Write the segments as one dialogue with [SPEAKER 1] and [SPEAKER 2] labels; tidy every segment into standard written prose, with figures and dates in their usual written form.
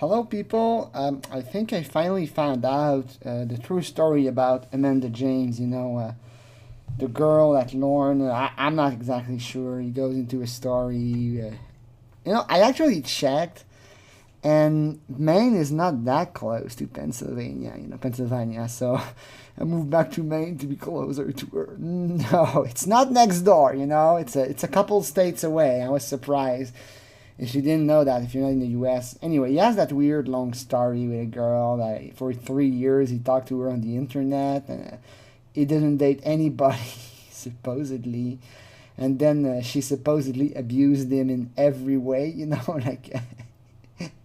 [SPEAKER 1] Hello, people. I think I finally found out the true story about Amanda James. The girl at Lorne. I'm not exactly sure. He goes into a story. I actually checked, and Maine is not that close to Pennsylvania. Pennsylvania. So I moved back to Maine to be closer to her. No, it's not next door. It's a couple states away. I was surprised. If you didn't know that, if you're not in the U.S. Anyway, he has that weird long story with a girl that for 3 years he talked to her on the internet. And he didn't date anybody, supposedly. And then she supposedly abused him in every way, like,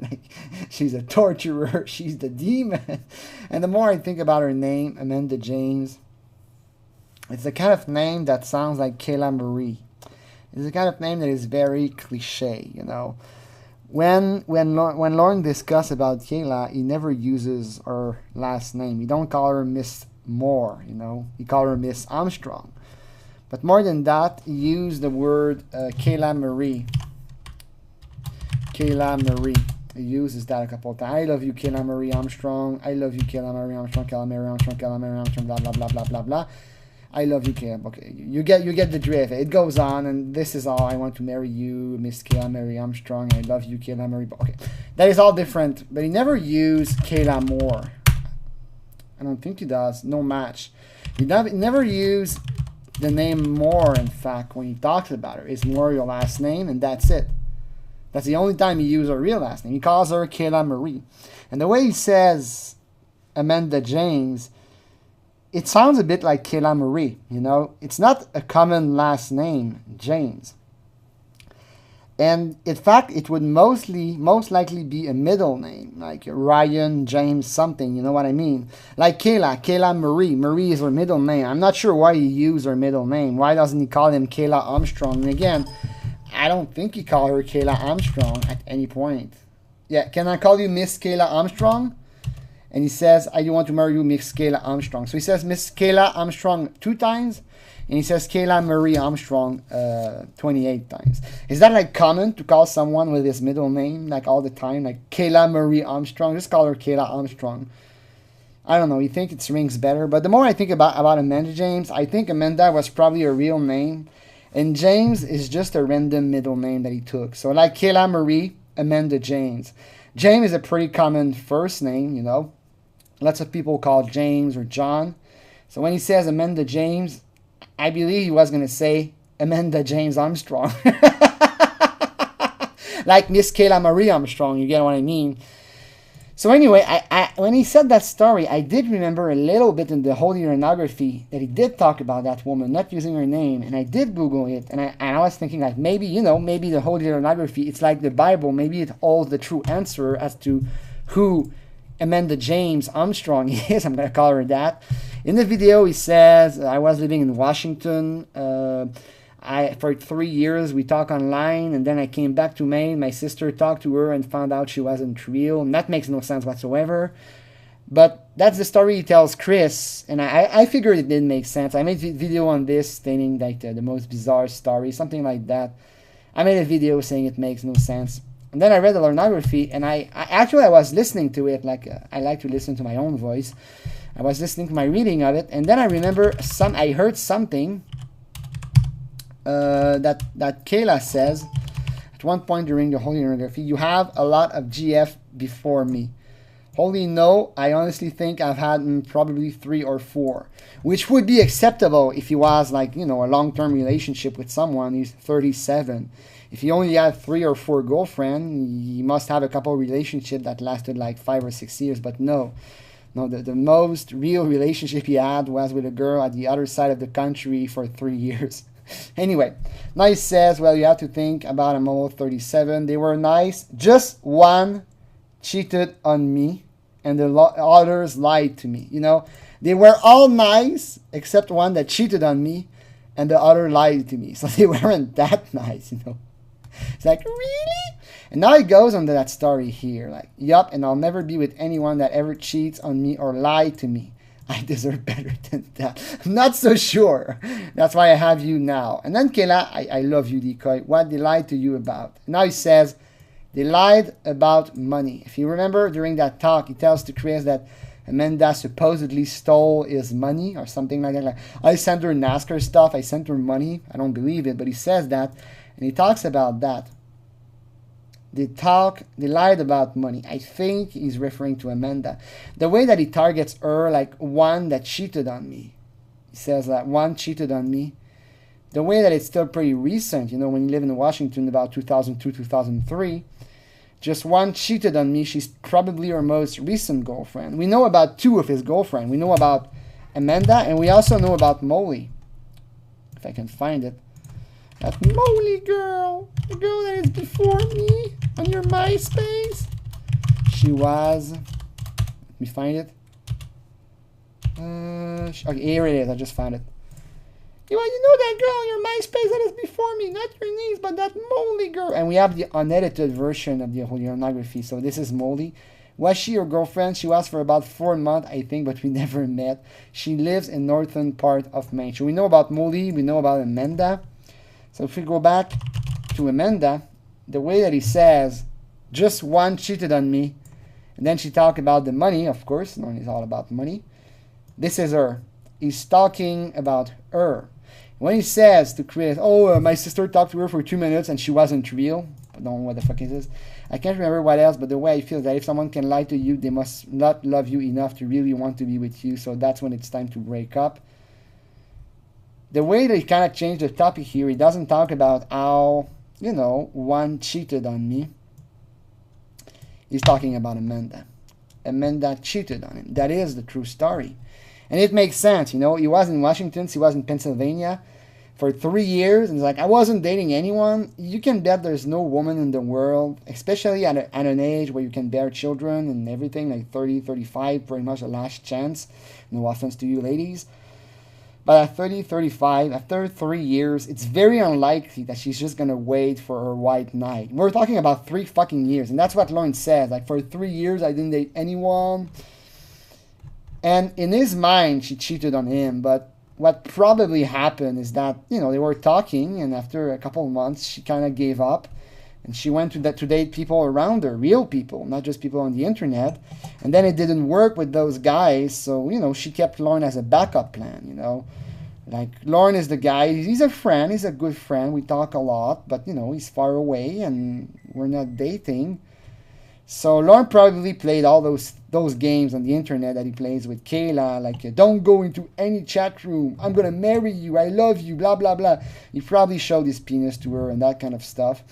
[SPEAKER 1] like she's a torturer, she's the demon. And the more I think about her name, Amanda James, it's the kind of name that sounds like Kayla Marie. It's the kind of name that is very cliche, When Lorne discusses about Kayla, he never uses her last name. He don't call her Miss Moore, He call her Miss Armstrong. But more than that, he used the word Kayla Marie. Kayla Marie. He uses that a couple of times. I love you, Kayla Marie Armstrong. I love you, Kayla Marie Armstrong. Kayla Marie Armstrong. Kayla Marie Armstrong. Blah blah blah blah blah blah. I love you, Kayla. Okay, you get the drift. It goes on, and this is all. I want to marry you, Miss Kayla Marie Armstrong. I love you, Kayla Marie. Okay, that is all different. But he never used Kayla Moore. I don't think he does. No match. He never used the name Moore. In fact, when he talks about her, is Moore your last name, and that's it. That's the only time he used her real last name. He calls her Kayla Marie, and the way he says Amanda James, it sounds a bit like Kayla Marie, It's not a common last name, James. And in fact, it would most likely be a middle name, like Ryan James something, you know what I mean? Like Kayla Marie. Marie is her middle name. I'm not sure why he used her middle name. Why doesn't he call him Kayla Armstrong? And again, I don't think he called her Kayla Armstrong at any point. Yeah, can I call you Miss Kayla Armstrong? And he says, I want to marry you, Miss Kayla Armstrong. So he says Miss Kayla Armstrong 2 times, and he says Kayla Marie Armstrong 28 times. Is that like common to call someone with his middle name like all the time? Like Kayla Marie Armstrong? Just call her Kayla Armstrong. I don't know. You think it rings better? But the more I think about Amanda James, I think Amanda was probably a real name. And James is just a random middle name that he took. So like Kayla Marie, Amanda James. James is a pretty common first name, Lots of people call James or John. So when he says Amanda James, I believe he was going to say Amanda James Armstrong. Like Miss Kayla Marie Armstrong, you get what I mean? So anyway, I when he said that story, I did remember a little bit in the Holy Iconography that he did talk about that woman, not using her name. And I did Google it, and I was thinking like maybe the Holy Iconography, it's like the Bible. Maybe it holds the true answer as to who Amanda James Armstrong is. I'm going to call her that. In the video, he says, I was living in Washington. For 3 years, we talked online, and then I came back to Maine. My sister talked to her and found out she wasn't real. And that makes no sense whatsoever. But that's the story he tells Chris, and I figured it didn't make sense. I made a video on this stating like the most bizarre story, something like that. I made a video saying it makes no sense. And then I read the Lornography, and I was listening to it like I like to listen to my own voice. I was listening to my reading of it, and then I remember I heard something that Kayla says at one point during the Holy Lornography. You have a lot of GF before me. Holy no, I honestly think I've had probably 3 or 4, which would be acceptable if he was like, a long-term relationship with someone. He's 37. If he only had 3 or 4 girlfriends, he must have a couple relationships that lasted like 5 or 6 years. But no, the most real relationship he had was with a girl at the other side of the country for 3 years. Anyway, now he says, well, you have to think about I'm almost 37. They were nice. Just one cheated on me, and the others lied to me. They were all nice except one that cheated on me, and the other lied to me. So they weren't that nice. It's like, really? And now he goes on to that story here. Like, yup, and I'll never be with anyone that ever cheats on me or lied to me. I deserve better than that. I'm not so sure. That's why I have you now. And then Kayla, I love you, Decoy. What they lied to you about? Now he says, They lied about money. If you remember, during that talk, he tells to Chris that Amanda supposedly stole his money or something like that. Like, I sent her NASCAR stuff. I sent her money. I don't believe it, but he says that. And he talks about that. They lied about money. I think he's referring to Amanda. The way that he targets her, like one that cheated on me. He says that one cheated on me. The way that it's still pretty recent, you know, when you live in Washington about 2002, 2003, just one cheated on me. She's probably her most recent girlfriend. We know about two of his girlfriends. We know about Amanda, and we also know about Molly. If I can find it. That Molly girl, the girl that is before me on your MySpace. She was, let me find it. Okay, here it is. I just found it. You know that girl on your MySpace that is before me, not your niece, but that Molly girl. And we have the unedited version of the pornography. So this is Molly. Was she your girlfriend? She was for about 4 months, I think, but we never met. She lives in northern part of Maine. So we know about Molly. We know about Amanda. So if we go back to Amanda, the way that he says, just one cheated on me, and then she talked about the money, of course, Lorne is all about money. This is her. He's talking about her. When he says to Chris, my sister talked to her for 2 minutes and she wasn't real, I don't know what the fuck it is. I can't remember what else, but the way I feel that if someone can lie to you, they must not love you enough to really want to be with you, so that's when it's time to break up. The way that he kind of changed the topic here, he doesn't talk about how, one cheated on me. He's talking about Amanda. Amanda cheated on him. That is the true story. And it makes sense, he was in Washington, he was in Pennsylvania for 3 years, and it's like, I wasn't dating anyone. You can bet there's no woman in the world, especially at an age where you can bear children and everything, like 30, 35, pretty much a last chance. No offense to you ladies. But at 30, 35, after 3 years, it's very unlikely that she's just going to wait for her white knight. We're talking about 3 fucking years, and that's what Lorne says. Like, for 3 years, I didn't date anyone. And in his mind, she cheated on him. But what probably happened is that, they were talking, and after a couple of months, she kind of gave up. And she went to date people around her, real people, not just people on the internet. And then it didn't work with those guys, so, she kept Lorne as a backup plan, Like, Lorne is the guy, he's a friend, he's a good friend, we talk a lot, but, he's far away and we're not dating. So Lorne probably played all those games on the internet that he plays with Kayla, like, don't go into any chat room, I'm gonna marry you, I love you, blah, blah, blah. He probably showed his penis to her and that kind of stuff.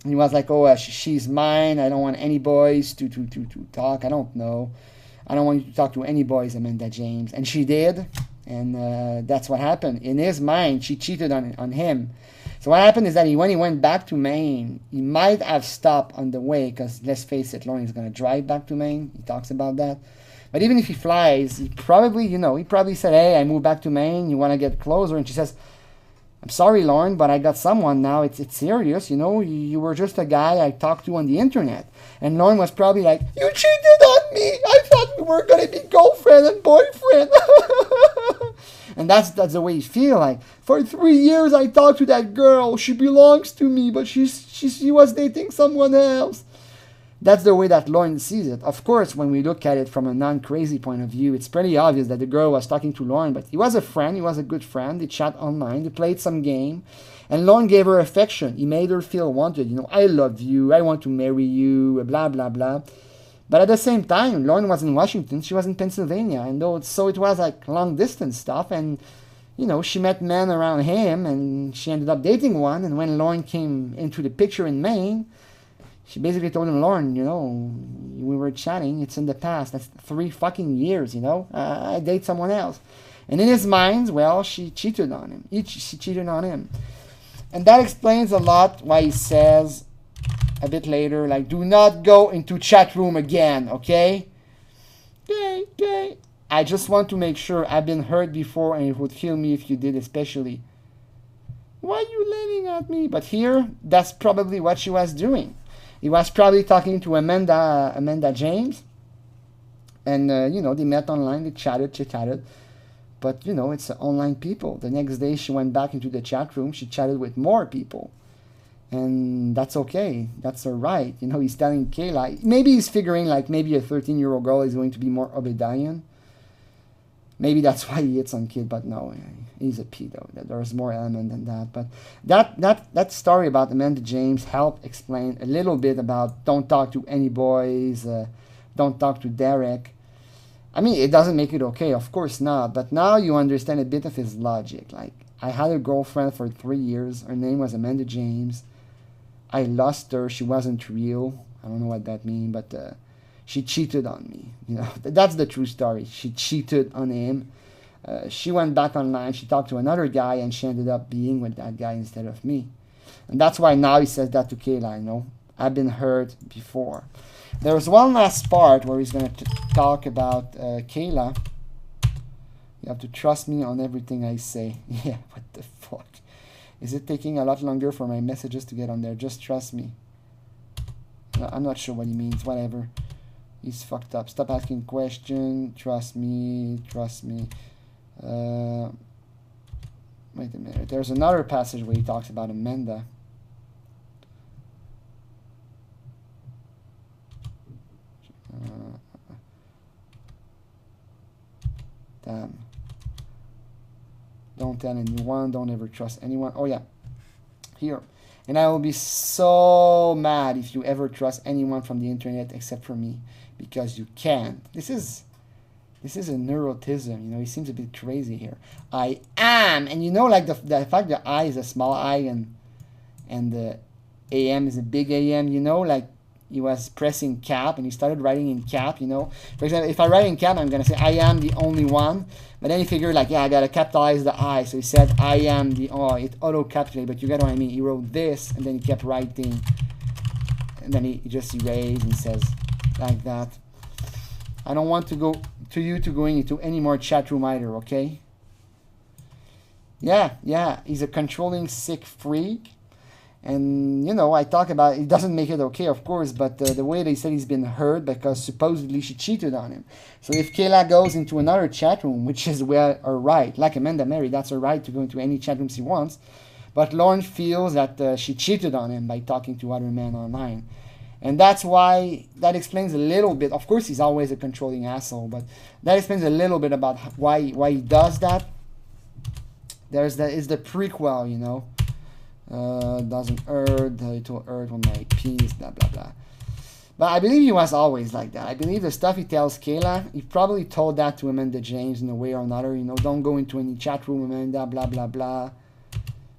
[SPEAKER 1] He was like, she's mine. I don't want any boys to talk. I don't know. I don't want you to talk to any boys, Amanda James. And she did. And that's what happened. In his mind, she cheated on him. So what happened is that when he went back to Maine, he might have stopped on the way. Because let's face it, Lorne is going to drive back to Maine. He talks about that. But even if he flies, he probably, he probably said, hey, I moved back to Maine. You want to get closer? And she says, I'm sorry, Lorne, but I got someone now. It's serious, You were just a guy I talked to on the internet. And Lorne was probably like, you cheated on me. I thought we were going to be girlfriend and boyfriend. And that's the way you feel. Like, for 3 years I talked to that girl. She belongs to me, but she was dating someone else. That's the way that Lorne sees it. Of course, when we look at it from a non-crazy point of view, it's pretty obvious that the girl was talking to Lorne, but he was a friend, he was a good friend, they chat online, they played some game, and Lorne gave her affection. He made her feel wanted, I love you, I want to marry you, blah, blah, blah. But at the same time, Lorne was in Washington, she was in Pennsylvania, and so it was like long-distance stuff, and, she met men around him, and she ended up dating one, and when Lorne came into the picture in Maine, she basically told him, Lorne, we were chatting. It's in the past. That's 3 fucking years, I date someone else. And in his mind, well, she cheated on him. She cheated on him. And that explains a lot why he says a bit later, like, do not go into chat room again, okay? Okay. I just want to make sure I've been hurt before and it would kill me if you did, especially. Why are you leaning at me? But here, that's probably what she was doing. He was probably talking to Amanda James. And, they met online, they chatted. But, it's online people. The next day she went back into the chat room. She chatted with more people. And that's okay. That's all right. You know, he's telling Kayla. Maybe he's figuring like maybe a 13-year-old girl is going to be more Obadiah. Maybe that's why he hits on kid, but no, he's a pedo. There's more element than that. But that story about Amanda James helped explain a little bit about don't talk to any boys, don't talk to Derek. I mean, it doesn't make it okay, of course not. But now you understand a bit of his logic. Like, I had a girlfriend for 3 years. Her name was Amanda James. I lost her. She wasn't real. I don't know what that means, but she cheated on me. You know, that's the true story. She cheated on him. She went back online. She talked to another guy, and she ended up being with that guy instead of me. And that's why now he says that to Kayla. You know, I've been hurt before. There's one last part where he's going to talk about Kayla. You have to trust me on everything I say. Yeah, what the fuck? Is it taking a lot longer for my messages to get on there? Just trust me. No, I'm not sure what he means. Whatever. He's fucked up. Stop asking questions. Trust me. Trust me. Wait a minute. There's another passage where he talks about Amanda. Damn. Don't tell anyone. Don't ever trust anyone. Oh, yeah. Here. And I will be so mad if you ever trust anyone from the internet except for me. Because you can't. This is a neurotism. You know, he seems a bit crazy here. I am. And you know, like the fact the I is a small I and the AM is a big AM. You know, like he was pressing cap and he started writing in cap, you know. For example, if I write in cap, I'm going to say I am the only one. But then he figured like, yeah, I got to capitalize the I. So he said I am the, oh, it auto-capitulated. But you get what I mean. He wrote this and then he kept writing. And then he just erased and says like that. I don't want to go to you to going into any more chat room either, okay? Yeah, he's a controlling sick freak. And, you know, I talk about it doesn't make it okay, of course, but the way they said he's been hurt because supposedly she cheated on him. So if Kayla goes into another chat room, which is well her right, like Amanda Mary, that's her right to go into any chat room she wants. But Lorne feels that she cheated on him by talking to other men online. And that's why, that explains a little bit. Of course, he's always a controlling asshole, but that explains a little bit about why he does that. Is the prequel, you know. Doesn't hurt, it will hurt when my penis, blah, blah, blah. But I believe he was always like that. I believe the stuff he tells Kayla, he probably told that to Amanda James in a way or another. You know, don't go into any chat room, Amanda, blah, blah, blah.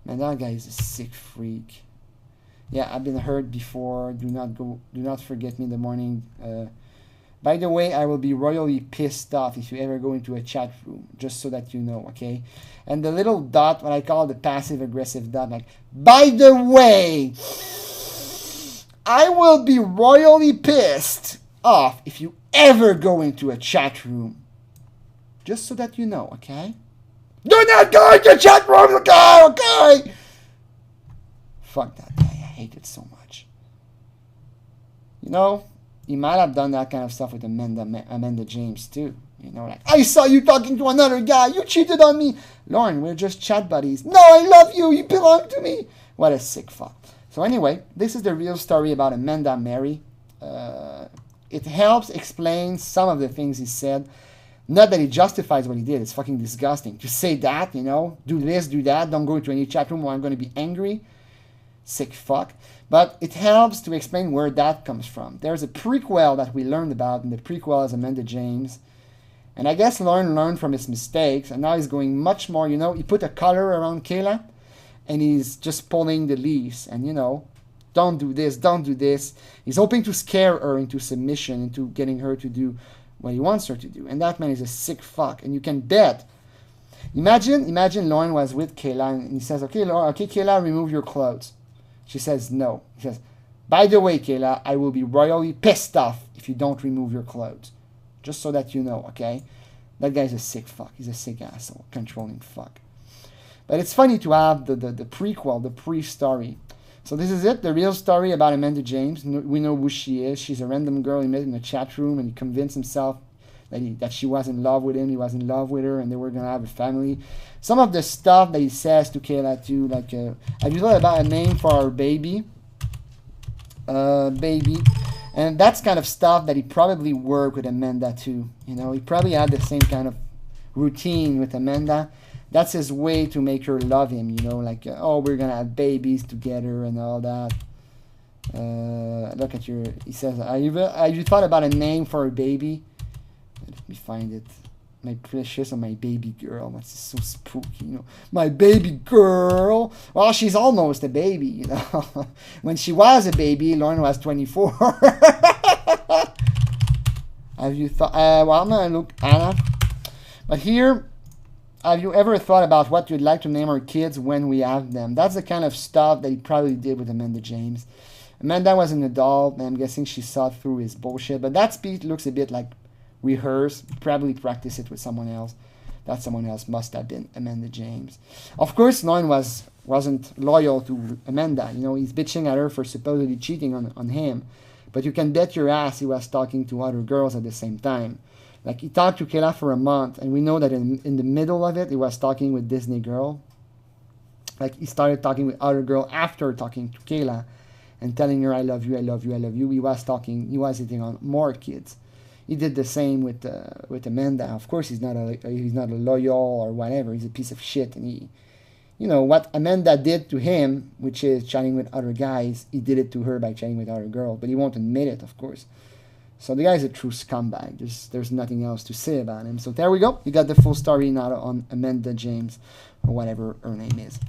[SPEAKER 1] Man, that guy is a sick freak. Yeah, I've been hurt before. Do not forget me in the morning. By the way, I will be royally pissed off if you ever go into a chat room, just so that you know, okay? And the little dot, what I call the passive-aggressive dot, like, by the way, I will be royally pissed off if you ever go into a chat room. Just so that you know, okay? Do not go into chat rooms, okay? Fuck that guy. I hate it so much. You know, he might have done that kind of stuff with Amanda James too. You know, like, I saw you talking to another guy. You cheated on me. Lorne, we're just chat buddies. No, I love you. You belong to me. What a sick fuck. So anyway, this is the real story about Amanda Mary. It helps explain some of the things he said. Not that he justifies what he did. It's fucking disgusting. To say that, you know, do this, do that. Don't go into any chat room or I'm going to be angry. Sick fuck. But it helps to explain where that comes from. There's a prequel that we learned about, and the prequel is Amanda James. And I guess Lorne learned from his mistakes, and now he's going much more, you know, he put a collar around Kayla, and he's just pulling the leaves, and, you know, don't do this, don't do this. He's hoping to scare her into submission, into getting her to do what he wants her to do. And that man is a sick fuck, and you can bet. Imagine Lorne was with Kayla, and he says, okay, Kayla, remove your clothes. She says no. He says, by the way, Kayla, I will be royally pissed off if you don't remove your clothes. Just so that you know, okay? That guy's a sick fuck. He's a sick asshole, controlling fuck. But it's funny to have the prequel, the pre-story. So this is it, the real story about Amanda James. We know who she is. She's a random girl he met in a chat room, and he convinced himself that she was in love with him, he was in love with her, and they were gonna have a family. Some of the stuff that he says to Kayla too, like, have you thought about a name for our baby? Baby. And that's kind of stuff that he probably worked with Amanda too. You know, he probably had the same kind of routine with Amanda. That's his way to make her love him, you know, like, oh, we're gonna have babies together and all that. Look at your, he says, have you thought about a name for a baby? Let me find it. My precious or my baby girl. That's so spooky, you know. My baby girl. Well, she's almost a baby, you know. When she was a baby, Lorne was 24. Have you thought, well, I'm gonna look, Anna. But here, have you ever thought about what you'd like to name our kids when we have them? That's the kind of stuff that he probably did with Amanda James. Amanda was an adult, and I'm guessing she saw through his bullshit. But that speech looks a bit like rehearse, probably practice it with someone else. That someone else must have been Amanda James. Of course, Lorne wasn't loyal to Amanda. You know, he's bitching at her for supposedly cheating on him. But you can bet your ass he was talking to other girls at the same time. Like, he talked to Kayla for a month, and we know that in the middle of it, he was talking with Disney girl. Like, he started talking with other girl after talking to Kayla and telling her, I love you, I love you, I love you. He was hitting on more kids. He did the same with Amanda. Of course, he's not a loyal or whatever. He's a piece of shit. And he, you know, what Amanda did to him, which is chatting with other guys, he did it to her by chatting with other girls. But he won't admit it, of course. So the guy's a true scumbag. There's nothing else to say about him. So there we go. You got the full story now on Amanda James, or whatever her name is.